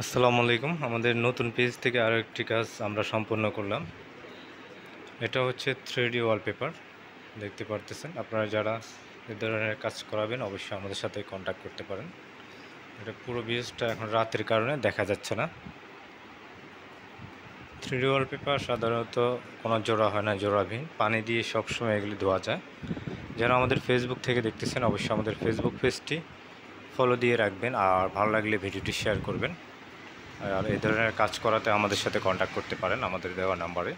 আসসালামু আলাইকুম। আমাদের নতুন পেজ থেকে আরও একটি কাজ আমরা সম্পন্ন করলাম। এটা হচ্ছে 3D ওয়ালপেপার। দেখতে পারতেছেন, আপনারা যারা এ ধরনের কাজ করাবেন অবশ্যই আমাদের সাথে কন্ট্যাক্ট করতে পারেন। এটা পুরো পেজটা এখন রাতের কারণে দেখা যাচ্ছে না। 3D ওয়ালপেপার সাধারণত কোনো জোড়া হয় না, জোড়াবিহীন পানি দিয়ে সবসময় এগুলি ধোয়া যায়। যারা আমাদের ফেসবুক থেকে দেখতেছেন অবশ্যই আমাদের ফেসবুক পেজটি ফলো দিয়ে রাখবেন, আর ভালো লাগলে ভিডিওটি শেয়ার করবেন। আর এই ধরনের কাজ করাতে আমাদের সাথে কন্ট্যাক্ট করতে পারেন আমাদের দেওয়া নাম্বারে।